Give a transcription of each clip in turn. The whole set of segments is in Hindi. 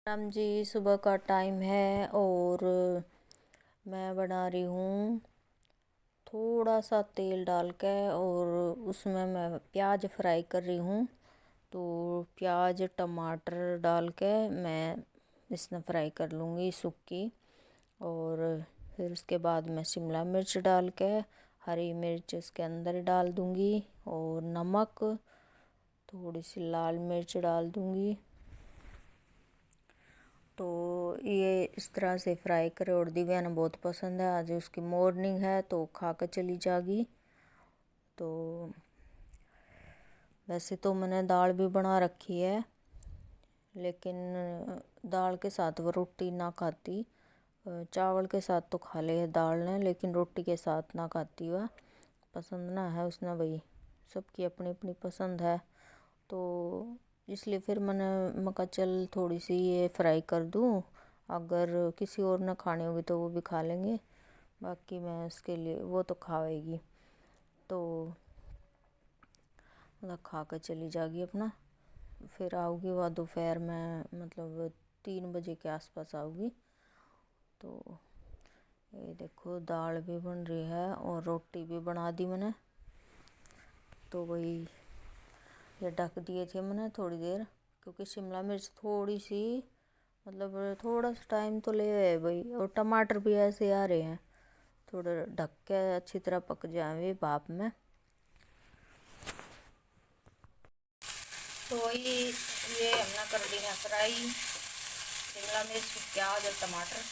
राम जी, सुबह का टाइम है और मैं बना रही हूँ थोड़ा सा तेल डाल के और उसमें मैं प्याज फ्राई कर रही हूँ। तो प्याज टमाटर डाल के मैं इसमें फ्राई कर लूँगी सूखी। और फिर उसके बाद मैं शिमला मिर्च डाल के हरी मिर्च इसके अंदर डाल दूँगी और नमक, थोड़ी सी लाल मिर्च डाल दूँगी। तो ये इस तरह से फ्राई करे और दिव्या ने बहुत पसंद है। आज उसकी मॉर्निंग है तो खा कर चली जाएगी। तो वैसे तो मैंने दाल भी बना रखी है, लेकिन दाल के साथ वो रोटी ना खाती। चावल के साथ तो खा ले दाल ने, लेकिन रोटी के साथ ना खाती। वह पसंद ना है उसने, भाई सबकी अपनी अपनी पसंद है। तो इसलिए फिर मैं चल थोड़ी सी ये फ्राई कर दूँ, अगर किसी और ने खानी होगी तो वो भी खा लेंगे। बाकी मैं उसके लिए वो तो खाएगी, तो मतलब खा कर चली जाएगी अपना। फिर आऊँगी वह दोपहर में, मतलब 3 बजे के आसपास आऊँगी। तो ये देखो दाल भी बन रही है और रोटी भी बना दी मैंने। तो वही ये ढक दिए थे मैंने थोड़ी देर, क्योंकि शिमला मिर्च थोड़ी सी मतलब थोड़ा सा टाइम तो ले है भाई। और टमाटर भी ऐसे आ रहे हैं, थोड़ा ढक के अच्छी तरह पक जाए भाप में। तो ये हमने कर दी है फ्राई शिमला मिर्च, प्याज और टमाटर।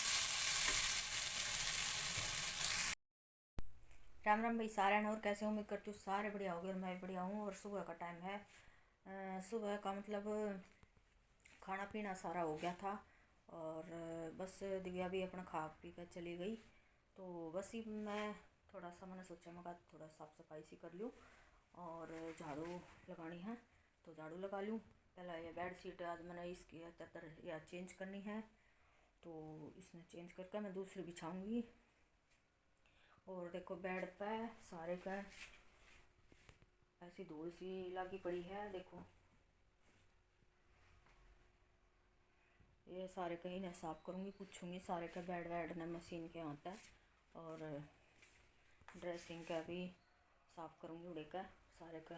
राम राम भाई सारे हैं, और कैसे उम्मीद करती हूँ सारे बढ़िया हो गए और मैं भी बढ़िया हूँ। और सुबह का टाइम है, सुबह का मतलब खाना पीना सारा हो गया था और बस दिव्या भी अपना खा पी कर चली गई। तो बस ही मैं थोड़ा सा मैंने सोचा मैं थोड़ा साफ़ सफाई सी कर लूँ और झाड़ू लगानी है तो झाड़ू लगा लूँ। पहला ये बेड शीट आज मैंने इसकी चादर या चेंज करनी है, तो इसने चेंज करके मैं दूसरी बिछाऊँगी। और देखो बेड पे सारे का ऐसी धूल सी लगी पड़ी है, देखो ये सारे कहीं ना साफ़ करूँगी, पूछूँगी सारे का बेड वेड ने मशीन के आता है। और ड्रेसिंग का भी साफ़ करूँगी उड़े का सारे का।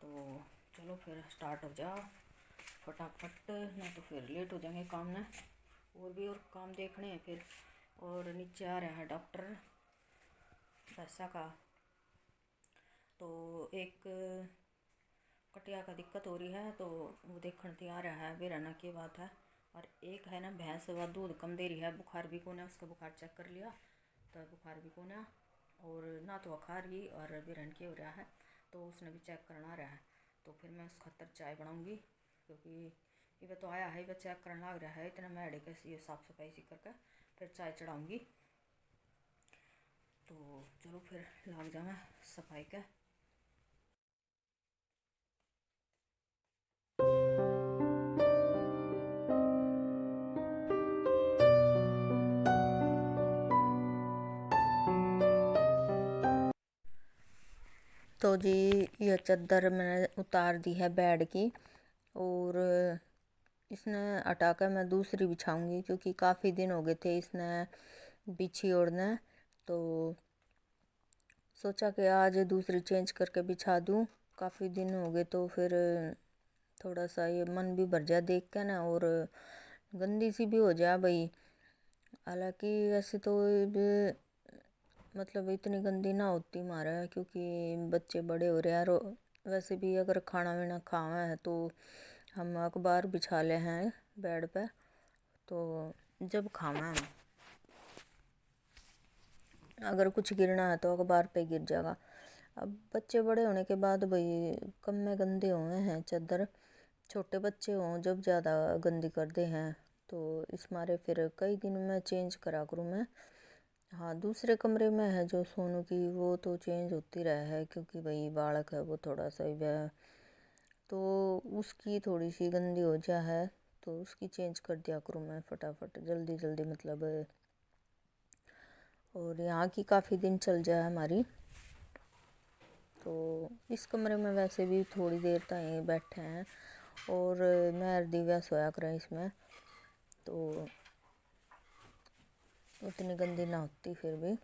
तो चलो फिर स्टार्ट हो जाओ फटाफट, ना तो फिर लेट हो जाएंगे काम में। और काम देखने हैं फिर। और नीचे आ रहा है डॉक्टर पैसा का, तो एक कटिया का दिक्कत हो रही है तो वो देखने ते आ रहा है बेराना की बात है। और एक है ना भैंस वह दूध कम दे रही है, बुखार भी कौन है, उसका बुखार चेक कर लिया तो बुखार भी कौन है और ना तो खा रही और बेरन के हो रहा है, तो उसने भी चेक करना रहा है। तो फिर मैं उस खतर चाय बनाऊँगी, क्योंकि ये तो आया है, वह चेक करने लग रहा है इतना मैं अड़े कैसे ये साफ़ सफाई सी करके फिर चाय चढ़ाऊँगी। तो चलो फिर लग जाऊँ सफाई का। तो जी ये चादर मैंने उतार दी है बेड की, और इसने हटा कर मैं दूसरी बिछाऊंगी, क्योंकि काफ़ी दिन हो गए थे इसने बिछी ओढ़ने। तो सोचा कि आज दूसरी चेंज करके बिछा दूँ, काफ़ी दिन हो गए तो फिर थोड़ा सा ये मन भी भर जाए देख के ना, और गंदी सी भी हो जाए भाई। हालांकि वैसे तो मतलब इतनी गंदी ना होती मारा है, क्योंकि बच्चे बड़े हो रहे हैं। और वैसे भी अगर खाना वाना खावा है तो हम अखबार बिछा ले हैं बेड पे, तो जब खाना है अगर कुछ गिरना है तो अखबार पे गिर जाएगा। अब बच्चे बड़े होने के बाद भाई कम में गंदे हुए हैं चादर, छोटे बच्चे हों जब ज़्यादा गंदी कर दे हैं, तो इस मारे फिर कई दिन में चेंज करा करूँ मैं। हाँ दूसरे कमरे में है जो सोनू की, वो तो चेंज होती रहा है, क्योंकि भाई बालक है वो थोड़ा सा वह, तो उसकी थोड़ी सी गंदी हो जा है तो उसकी चेंज कर दिया करूँ मैं फटाफट जल्दी जल्दी मतलब। और यहाँ की काफ़ी दिन चल जाए हमारी। तो इस कमरे में वैसे भी थोड़ी देर तक बैठे हैं, और मैं और दिव्या सोया करें इसमें, तो उतनी गंदी ना होती फिर भी।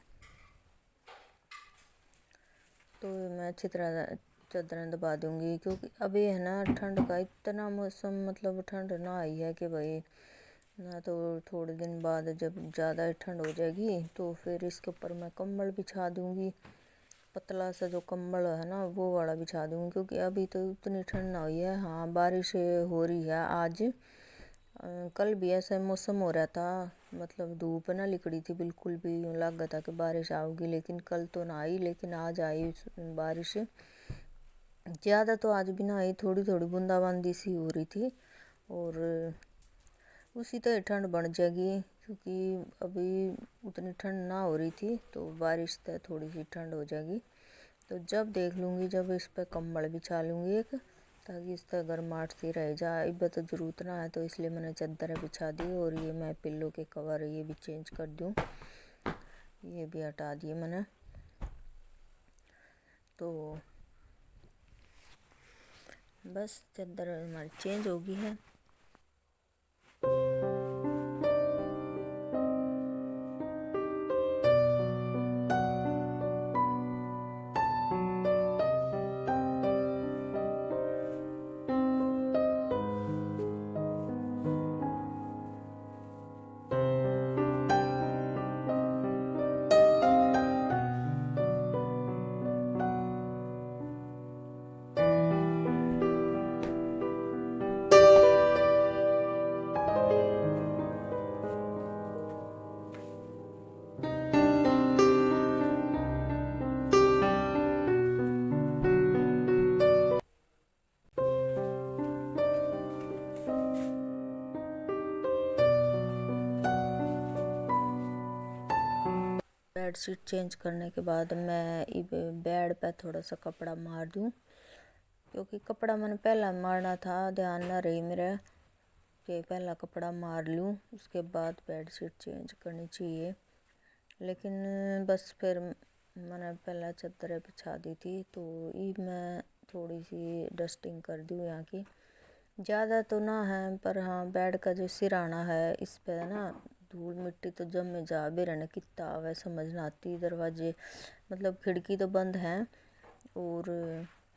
तो मैं अच्छी तरह चादरें दबा दूंगी, क्योंकि अभी है ना ठंड का इतना मौसम, मतलब ठंड ना आई है कि भाई ना, तो थोड़े दिन बाद जब ज़्यादा ठंड हो जाएगी तो फिर इसके ऊपर मैं कंबल बिछा दूंगी, पतला सा जो कंबल है ना वो वाला बिछा दूंगी, क्योंकि अभी तो उतनी ठंड ना हुई है। हाँ बारिश हो रही है आज, कल भी ऐसा मौसम हो रहा था, मतलब धूप ना निकली थी बिल्कुल भी, यूँ लगा था कि बारिश आएगी, लेकिन कल तो ना आई, लेकिन आज आई बारिश। ज़्यादा तो आज भी ना आई, थोड़ी थोड़ी बूंदाबांदी सी हो रही थी, और उसी तरह ठंड बढ़ जाएगी, क्योंकि अभी उतनी ठंड ना हो रही थी, तो बारिश से थोड़ी सी ठंड हो जाएगी। तो जब देख लूँगी, जब इस पर कंबल बिछा लूँगी एक, ताकि इस तरह गर्माहट सी रह जाए। अब तो ज़रूरत ना है, तो इसलिए मैंने चादरें बिछा दी, और ये मैं पिल्लो के कवर ये भी चेंज कर दूँ, ये भी हटा दिए मैंने। तो बस चादर हमारी चेंज हो गई है। बेड शीट चेंज करने के बाद मैं बेड पे थोड़ा सा कपड़ा मार दूँ, क्योंकि कपड़ा मैंने पहला मारना था, ध्यान ना रही मेरा कि पहला कपड़ा मार लूँ, उसके बाद बेड शीट चेंज करनी चाहिए। लेकिन बस फिर मैंने पहला चादरें बिछा दी थी, तो ये मैं थोड़ी सी डस्टिंग कर दूँ यहाँ की, ज़्यादा तो ना है, पर हाँ बेड का जो सिराना है इस पे ना धूल मिट्टी तो जम जा भी रहने, कितना आवे समझ ना आती, दरवाजे मतलब खिड़की तो बंद है, और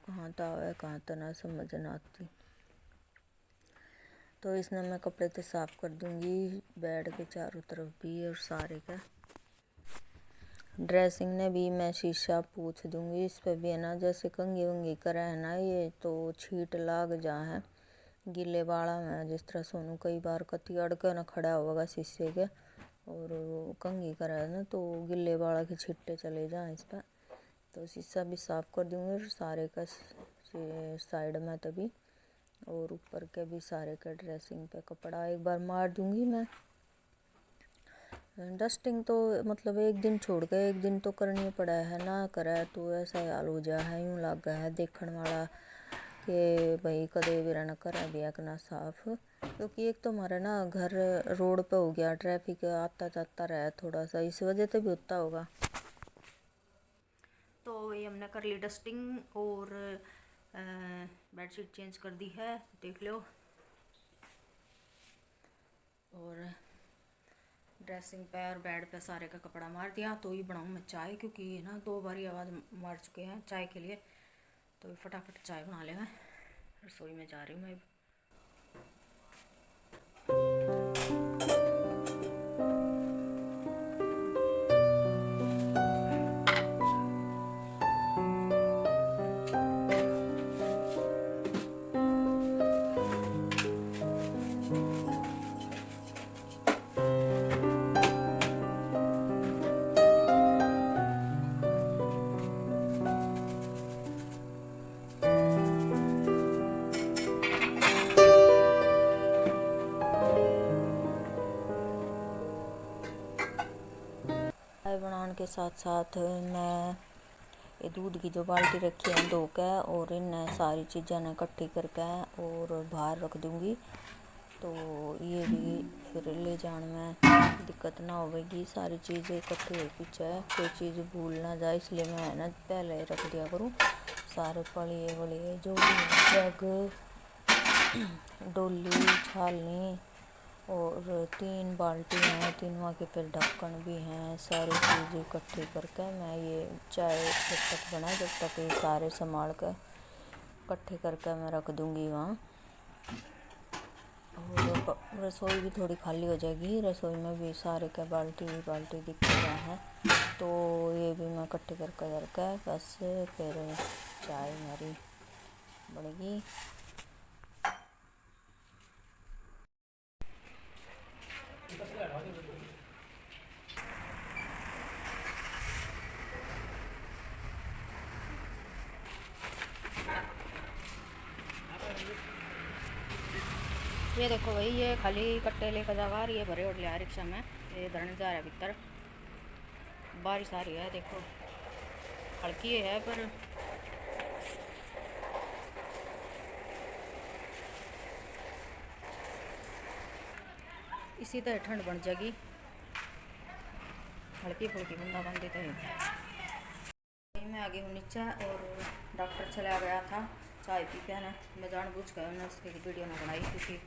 कहाँ तो आवे कहाँ तो ना समझ ना आती। तो इसने मैं कपड़े तो साफ़ कर दूंगी बेड के चारों तरफ भी, और सारे का ड्रेसिंग ने भी मैं शीशा पोंछ दूंगी। इस पे भी है ना, जैसे कंघी वंगी करे है ना, ये तो छीट लाग जा है गीले बाड़ा में, जिस तरह सोनू कई बार कति अड़के ना खड़ा होगा शीशे के, और कंघी करे है ना, तो गिले बाड़ा के छिट्टे चले जाए इस पर। तो शीशा भी साफ़ कर दूंगी सारे का साइड में तभी, और ऊपर के भी सारे का ड्रेसिंग पे कपड़ा एक बार मार दूंगी मैं। डस्टिंग तो मतलब एक दिन छोड़ के एक दिन तो करनी पड़ा है, ना करे तो ऐसा हाल हो जा है, यूँ लग है देखने वाला कि भाई कदे भी रहना करे भी ना साफ, क्योंकि एक तो हमारा ना घर रोड पे हो गया, ट्रैफिक आता जाता रहा थोड़ा सा, इस वजह से भी होता होगा। तो ये हमने कर ली डस्टिंग, और बेडशीट चेंज कर दी है, देख लो, और ड्रेसिंग पे और बेड पे सारे का कपड़ा मार दिया। तो ये बनाऊँ मैं चाय, क्योंकि ना 2 बार आवाज़ मार चुके हैं चाय के लिए, तो फटाफट चाय बना ले। मैं रसोई में जा रही हूँ मैं। चाय बनाने के साथ साथ मैं ये दूध की जो बाल्टी रखी है धो के, और इन सारी चीज़ें ने इकट्ठी करके और बाहर रख दूँगी, तो ये भी फिर ले जाने में दिक्कत ना होगी। सारी चीज़ें इकट्ठी हो पीछे, कोई चीज़ भूल ना जाए, इसलिए मैं ना पहले रख दिया करूँ सारे पलिए वलिए जो भी जग डोली छालनी और 3 बाल्टी हैं, तीनों के फिर ढक्कन भी हैं। सारी चीज़ें इकट्ठी करके मैं ये चाय जब तक बनाए जब तक ये सारे संभाल कर इकट्ठे करके मैं रख दूँगी वहाँ। और रसोई भी थोड़ी खाली हो जाएगी, रसोई में भी सारे के बाल्टी दिख रहा है, तो ये भी मैं इकट्ठे करके बस फिर चाय मेरी बनेगी। ये देखो भाई, ये खाली कट्टे लेकर जावा रही है, भरे और लिया रिक्शा में, ये धरने जा रहा है भीतर। बारिश आ रही है, देखो हल्की है पर इसी तरह ठंड बढ़ जाएगी, हल्की फुल्की बूंदाबांदी तो है। मैं आ गई हूँ नीचे और डॉक्टर चला गया था चाय पी के ना, मैं जानबूझ कर ना उसकी वीडियो ना बनाई, क्योंकि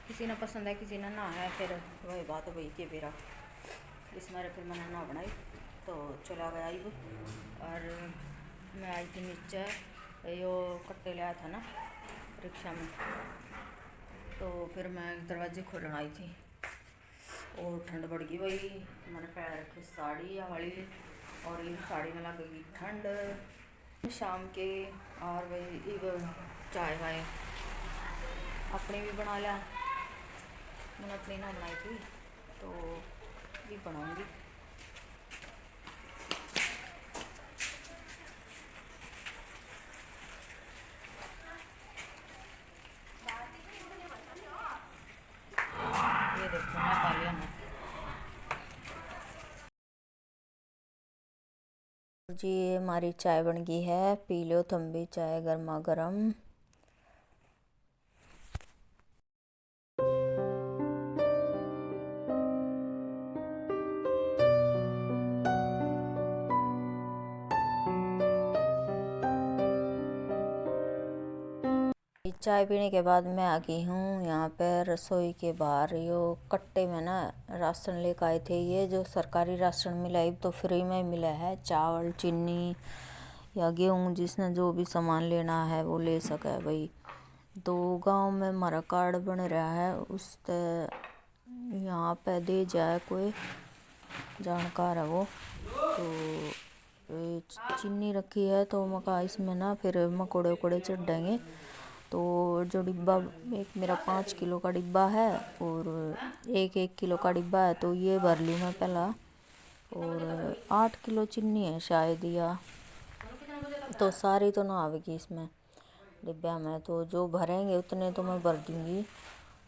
किसी ने पसंद है किसी ने ना है, फिर वही बात वही के मेरा इस मारे फिर मैंने ना बनाई, तो चला गया अब। और मैं आई थी नीचे, यो कट्टे लाया था ना रिक्शा में, तो फिर मैं दरवाजे खोलने आई थी और ठंड बढ़ गई भाई। मैंने पहन रखी साड़ी वाली और ये साड़ी में लगेगी ठंड शाम के। और भाई चाय वाय अपनी भी बना लिया, मैंने अपनी ना बनाई थी तो भी बनाऊंगी। ये देखो मैं पा लिया ना जी, हमारी चाय बन गई है, पी लो तुम भी चाय गर्मा गर्म। चाय पीने के बाद मैं आ गई हूँ यहाँ पे रसोई के बाहर। यो कट्टे में ना राशन लेकर आए थे, ये जो सरकारी राशन मिला है तो फ्री में मिला है, चावल चीनी या गेहूँ, जिसने जो भी सामान लेना है वो ले सके है भाई। तो गांव में हमारा कार्ड बन रहा है, उस यहाँ पे दे जाए कोई जानकार है वो, तो चीनी रखी है तो मका इसमें ना फिर मकोड़े उकोड़े चढ़ देंगे। तो जो डिब्बा एक मेरा 5 किलो का डिब्बा है और 1 किलो का डिब्बा है, तो ये भर लूँ मैं पहला। और 8 किलो चीनी है शायद, या तो सारी तो ना आवेगी इसमें डिब्बा में, तो जो भरेंगे उतने तो मैं भर दूँगी,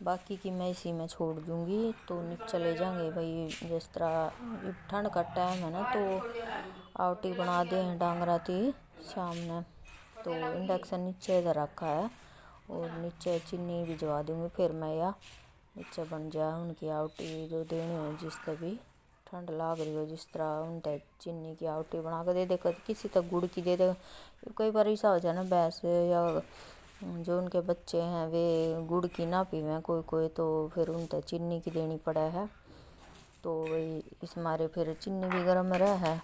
बाकी की मैं इसी में छोड़ दूँगी। तो नीचे चले जाएंगे भाई, जिस तरह ठंड का टाइम है ना, तो आवटी बना दें डांगरा थी सामने, तो इंडक्शन नीचे इधर रखा है और नीचे चीनी भिजवा दूँगी, फिर मैं या नीचे बन जाए उनकी आवटी जो देनी हो, जिस भी ठंड लाग रही हो, जिस तरह उन तक चीनी की आवटी बना कर दे दे, किसी तक गुड़ की दे दे। कई बार ऐसा हो जाए ना भैंस या जो उनके बच्चे हैं वे गुड़ की ना पीवें कोई, तो फिर उन तक चीनी की देनी पड़े है, तो वही इस मारे फिर चीनी भी गर्म रहे है।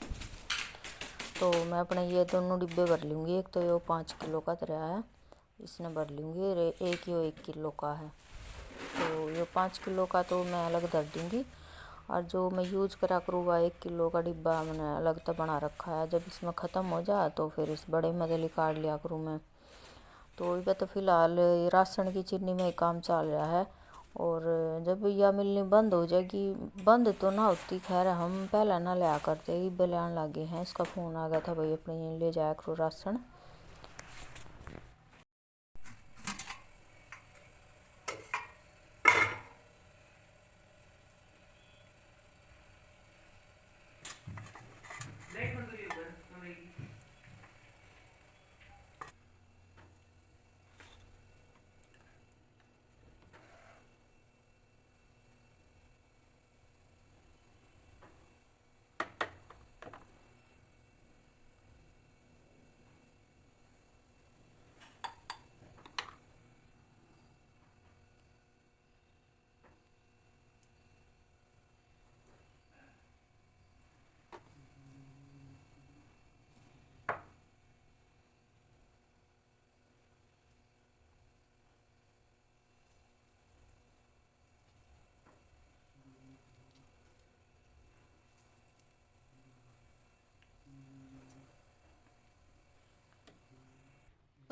तो मैं अपने ये दोनों डिब्बे भर लूँगी, एक तो ये 5 किलो का तरह है, इसने भर लूँगी, एक ये 1 किलो का है, तो ये 5 किलो का तो मैं अलग धर दूँगी। और जो मैं यूज़ करा करूँ वह 1 किलो का डिब्बा मैंने अलग तो बना रखा है, जब इसमें ख़त्म हो जाए तो फिर इस बड़े में काट लिया करूँ मैं। तो ये तो फ़िलहाल राशन की चीनी में काम चल रहा है, और जब यह मिलनी बंद हो जाएगी, बंद तो ना होती, खैर हम पहले ना लिया करते, ये ले आने लगे हैं। इसका फ़ोन आ गया था भाई अपने ले जाया करो राशन।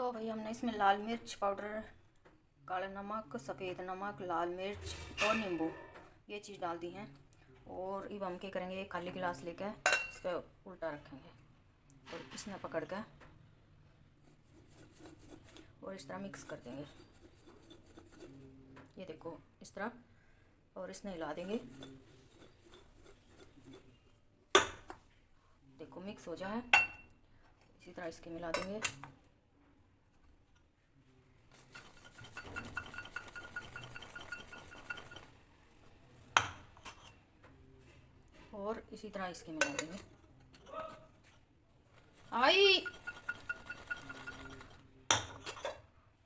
तो भाई हमने इसमें लाल मिर्च पाउडर, काला नमक, सफ़ेद नमक, लाल मिर्च और नींबू ये चीज़ डाल दी हैं। और अब हम क्या करेंगे, एक खाली गिलास लेकर इस पर उल्टा रखेंगे और इसमें पकड़ कर और इस तरह मिक्स कर देंगे। ये देखो इस तरह, और इसमें हिला देंगे। देखो मिक्स हो जाए, इसी तरह इसके मिला देंगे। और इसी तरह इसके मिला देंगे। आई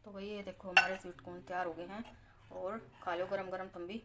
तो भाई ये देखो हमारे स्वीट कॉर्न तैयार हो गए हैं। और खा लो गरम गरम तुम भी।